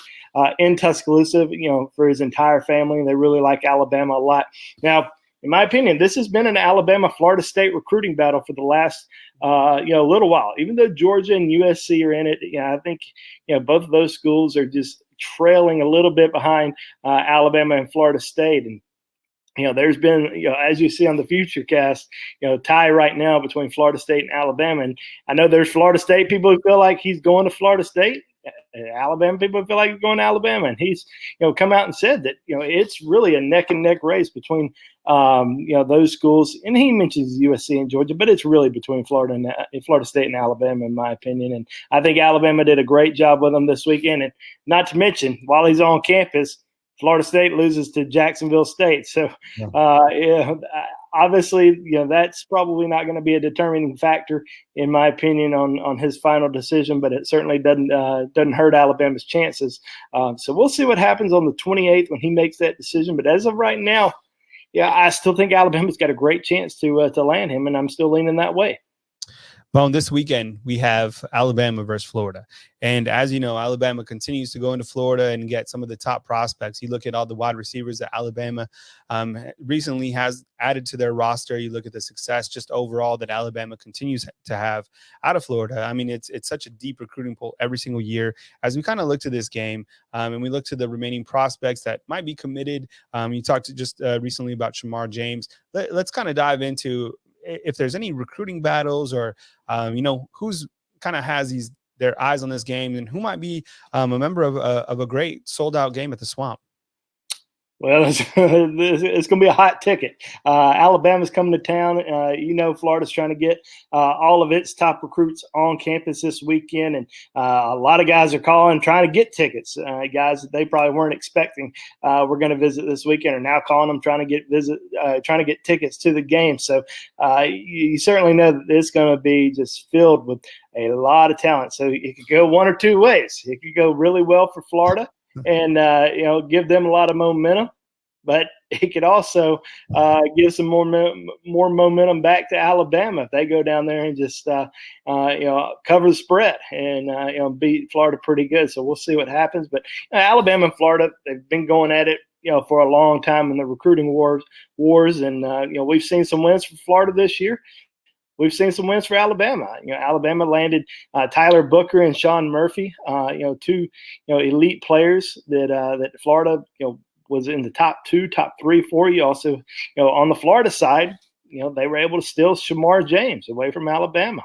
in Tuscaloosa, for his entire family, and they really like Alabama a lot. Now, in my opinion, this has been an Alabama-Florida State recruiting battle for the last little while. Even though Georgia and USC are in it, I think both of those schools are just trailing a little bit behind Alabama and Florida State. And there's been, as you see on the Futurecast, tie right now between Florida State and Alabama. And I know there's Florida State people who feel like he's going to Florida State. Alabama people feel like he's going to Alabama. And he's, come out and said that, it's really a neck and neck race between, those schools. And he mentions USC and Georgia, but it's really between Florida State and Alabama, in my opinion. And I think Alabama did a great job with him this weekend. And not to mention, while he's on campus, Florida State loses to Jacksonville State. So, obviously, that's probably not going to be a determining factor, in my opinion, on his final decision. But it certainly doesn't hurt Alabama's chances. So we'll see what happens on the 28th when he makes that decision. But as of right now, I still think Alabama's got a great chance to land him, and I'm still leaning that way. Well, this weekend, we have Alabama versus Florida. And as you know, Alabama continues to go into Florida and get some of the top prospects. You look at all the wide receivers that Alabama recently has added to their roster. You look at the success just overall that Alabama continues to have out of Florida. I mean, it's such a deep recruiting pool every single year. As we kind of look to this game and we look to the remaining prospects that might be committed, you talked just recently about Shamar James. Let's kind of dive into if there's any recruiting battles or, who's kind of has their eyes on this game and who might be a member of a great sold out game at the Swamp. Well, it's going to be a hot ticket. Alabama's coming to town. Florida's trying to get all of its top recruits on campus this weekend, and a lot of guys are calling, trying to get tickets. Guys that they probably weren't expecting we're going to visit this weekend are now calling them, trying to get tickets to the game. So you certainly know that it's going to be just filled with a lot of talent. So it could go one or two ways. It could go really well for Florida and give them a lot of momentum, but it could also give some more momentum back to Alabama if they go down there and just cover the spread and beat Florida pretty good. So we'll see what happens. But Alabama and Florida, they've been going at it for a long time in the recruiting wars, and we've seen some wins for Florida this year. We've seen some wins for Alabama. Alabama landed Tyler Booker and Sean Murphy, two elite players that Florida was in the top 2, top 3, 4. You also on the Florida side, they were able to steal Shamar James away from Alabama.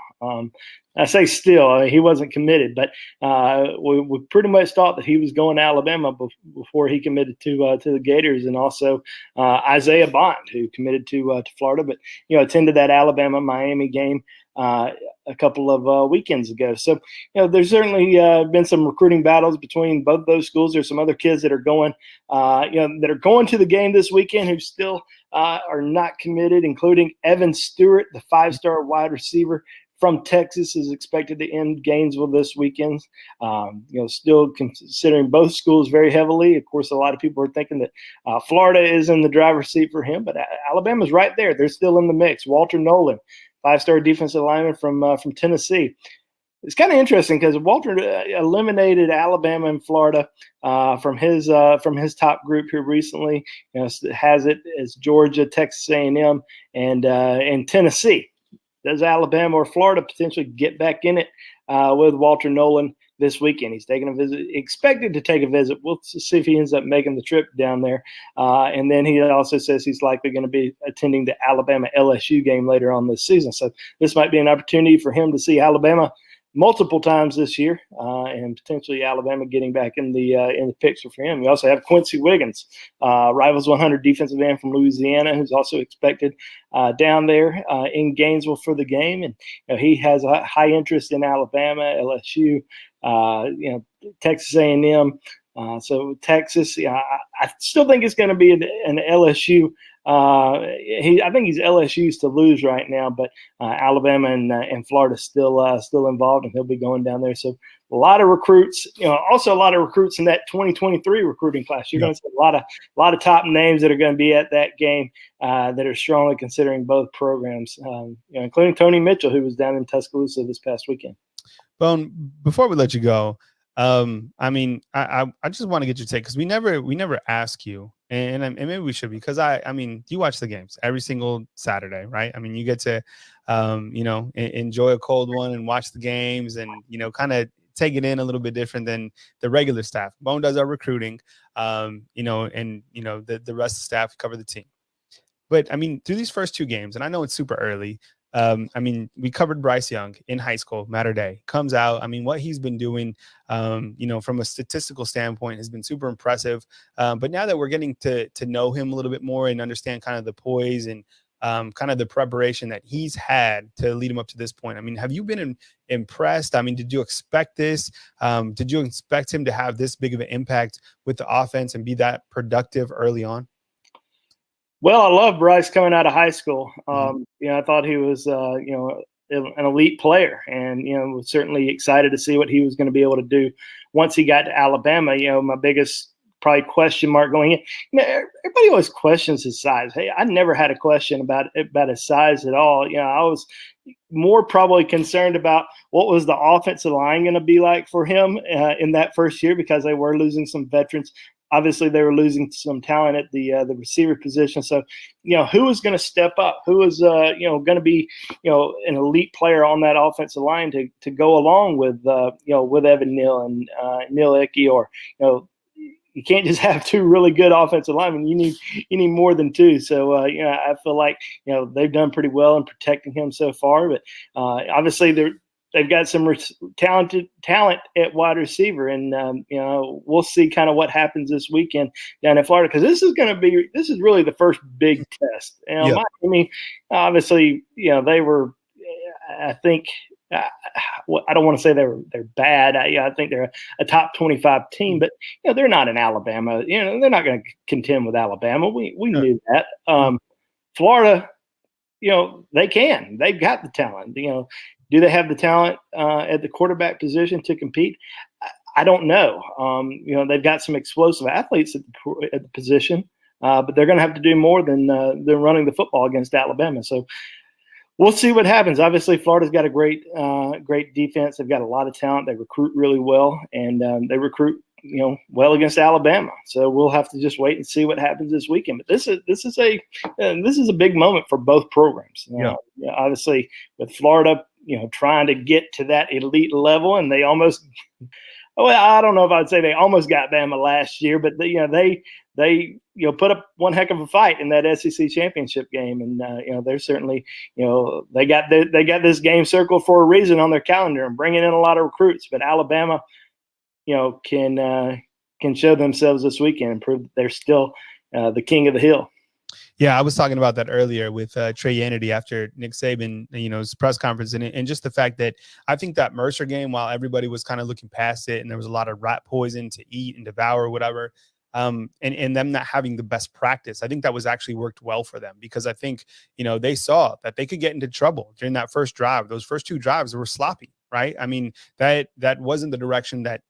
I say still, he wasn't committed, but we pretty much thought that he was going to Alabama before he committed to the Gators, and also Isaiah Bond, who committed to Florida, but attended that Alabama-Miami game a couple of weekends ago. So there's certainly been some recruiting battles between both those schools. There's some other kids that are going, that are going to the game this weekend who still are not committed, including Evan Stewart, the 5-star wide receiver from Texas, is expected to end Gainesville this weekend. Still considering both schools very heavily. Of course, a lot of people are thinking that Florida is in the driver's seat for him, but Alabama's right there. They're still in the mix. Walter Nolan, 5-star defensive lineman from Tennessee. It's kind of interesting because Walter eliminated Alabama and Florida from his top group here recently. Has it as Georgia, Texas A&M, and Tennessee. Does Alabama or Florida potentially get back in it with Walter Nolan this weekend? He's taking a visit, expected to take a visit. We'll see if he ends up making the trip down there. And then he also says he's likely going to be attending the Alabama LSU game later on this season. So this might be an opportunity for him to see Alabama multiple times this year, and potentially Alabama getting back in the picture for him. We also have Quincy Wiggins, Rivals 100 defensive end from Louisiana, who's also expected down there in Gainesville for the game, and he has a high interest in Alabama, LSU, Texas A&M. So Texas, I still think it's going to be an LSU. I think he's LSU's to lose right now, but Alabama and Florida still involved, and he'll be going down there. So a lot of recruits, also a lot of recruits in that 2023 recruiting class. You're going to see a lot of top names that are going to be at that game that are strongly considering both programs, including Tony Mitchell, who was down in Tuscaloosa this past weekend. Bone, before we let you go, I just want to get your take, because we never ask you, and maybe we should, because you watch the games every single Saturday, right? I mean, you get to enjoy a cold one and watch the games, and kind of take it in a little bit different than the regular staff. Bone does our recruiting, and the rest of the staff cover the team. But through these first 2 games, and I know it's super early. We covered Bryce Young in high school. Matter Day comes out. What he's been doing, from a statistical standpoint, has been super impressive. But now that we're getting to know him a little bit more and understand kind of the poise and kind of the preparation that he's had to lead him up to this point, have you been impressed? Did you expect this? Did you expect him to have this big of an impact with the offense and be that productive early on? Well, I love Bryce coming out of high school. I thought he was, an elite player, and was certainly excited to see what he was going to be able to do once he got to Alabama. My biggest probably question mark going in. Everybody always questions his size. Hey, I never had a question about his size at all. I was more probably concerned about what was the offensive line going to be like for him in that first year, because they were losing some veterans. Obviously, they were losing some talent at the receiver position. So, who was going to step up? Who was, going to be, an elite player on that offensive line to go along with, with Evan Neal and Neal Ickey, or, you can't just have 2 really good offensive linemen. You need more than 2. So, I feel like, they've done pretty well in protecting him so far. But obviously, they've got some talent at wide receiver, and we'll see kind of what happens this weekend down in Florida, because this is really the first big test. Miami, obviously, they were, I think. I don't want to say they're bad. I think they're a top 25 team, but they're not in Alabama. They're not going to contend with Alabama. We knew that. Florida, they can. They've got the talent. Do they have the talent at the quarterback position to compete? I don't know. They've got some explosive athletes at the position, but they're going to have to do more than running the football against Alabama. So we'll see what happens. Obviously, Florida's got a great defense. They've got a lot of talent. They recruit really well, and they recruit well against Alabama. So we'll have to just wait and see what happens this weekend. But this is a big moment for both programs. Obviously, with Florida, trying to get to that elite level, and they almost. Well, I don't know if I'd say they almost got Bama last year, but they put up one heck of a fight in that SEC championship game, and they're certainly they got this game circled for a reason on their calendar and bringing in a lot of recruits. But Alabama, can show themselves this weekend and prove that they're still the king of the hill. Yeah, I was talking about that earlier with Trey Yanity after Nick Saban, his press conference, and just the fact that I think that Mercer game, while everybody was kind of looking past it and there was a lot of rat poison to eat and devour or whatever, and them not having the best practice, I think that was actually worked well for them, because I think, they saw that they could get into trouble during that first drive. Those first two drives were sloppy, right? I mean, that wasn't the direction that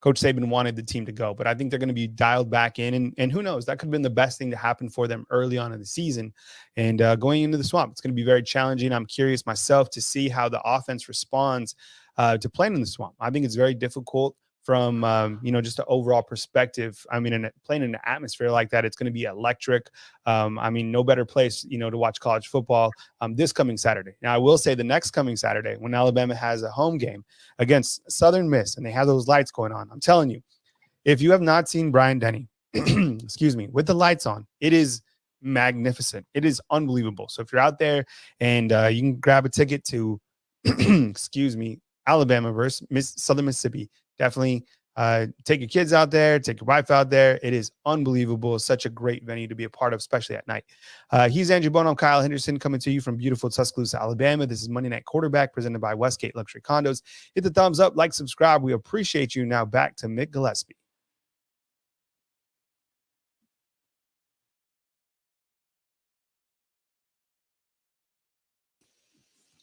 Coach Saban wanted the team to go, but I think they're going to be dialed back in, and who knows, that could have been the best thing to happen for them early on in the season. And going into the Swamp, it's going to be very challenging. I'm curious myself to see how the offense responds to playing in the Swamp. I think it's very difficult from, just an overall perspective. I mean, playing in an atmosphere like that, it's going to be electric. No better place, to watch college football this coming Saturday. Now, I will say the next coming Saturday, when Alabama has a home game against Southern Miss and they have those lights going on, I'm telling you, if you have not seen Brian Denny, excuse me, with the lights on, it is magnificent. It is unbelievable. So if you're out there and you can grab a ticket to, excuse me, Alabama versus Southern Mississippi, definitely take your kids out there, take your wife out there. It is unbelievable. It's such a great venue to be a part of, especially at night. He's Andrew Bono. I'm Kyle Henderson, coming to you from beautiful Tuscaloosa, Alabama. This is Monday Night Quarterback, presented by Westgate Luxury Condos. Hit the thumbs up, like, subscribe. We appreciate you. Now back to Mick Gillispie.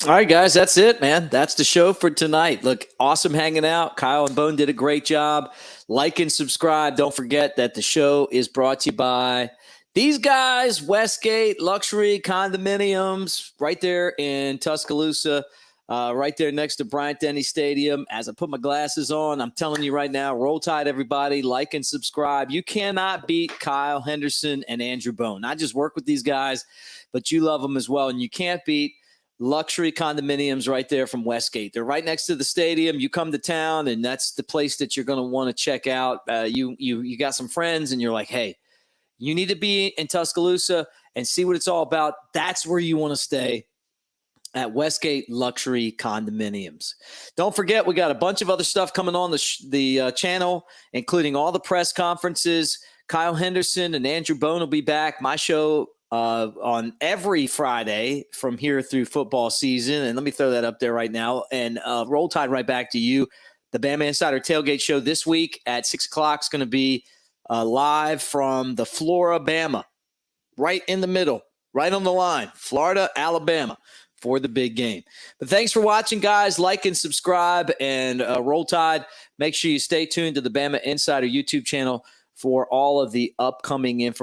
All right, guys, that's it, man. That's the show for tonight. Look, awesome hanging out. Kyle and Bone did a great job. Like and subscribe. Don't forget that the show is brought to you by these guys, Westgate Luxury Condominiums, right there in Tuscaloosa, right there next to Bryant-Denny Stadium. As I put my glasses on, I'm telling you right now, roll tide, everybody. Like and subscribe. You cannot beat Kyle Henderson and Andrew Bone. I just work with these guys, but you love them as well, and you can't beat Luxury Condominiums right there from Westgate. They're right next to the stadium. You come to town, and that's the place that you're going to want to check out. You got some friends, and you're like, hey, you need to be in Tuscaloosa and see what it's all about. That's where you want to stay, at Westgate Luxury Condominiums. Don't forget, we got a bunch of other stuff coming on the channel, including all the press conferences. Kyle Henderson and Andrew Bone will be back. My show on every Friday from here through football season. And let me throw that up there right now. And roll tide right back to you. The Bama Insider Tailgate Show this week at 6 o'clock is going to be live from the Flora, Bama, right in the middle, right on the line, Florida, Alabama, for the big game. But thanks for watching, guys. Like and subscribe, and roll tide. Make sure you stay tuned to the Bama Insider YouTube channel for all of the upcoming information.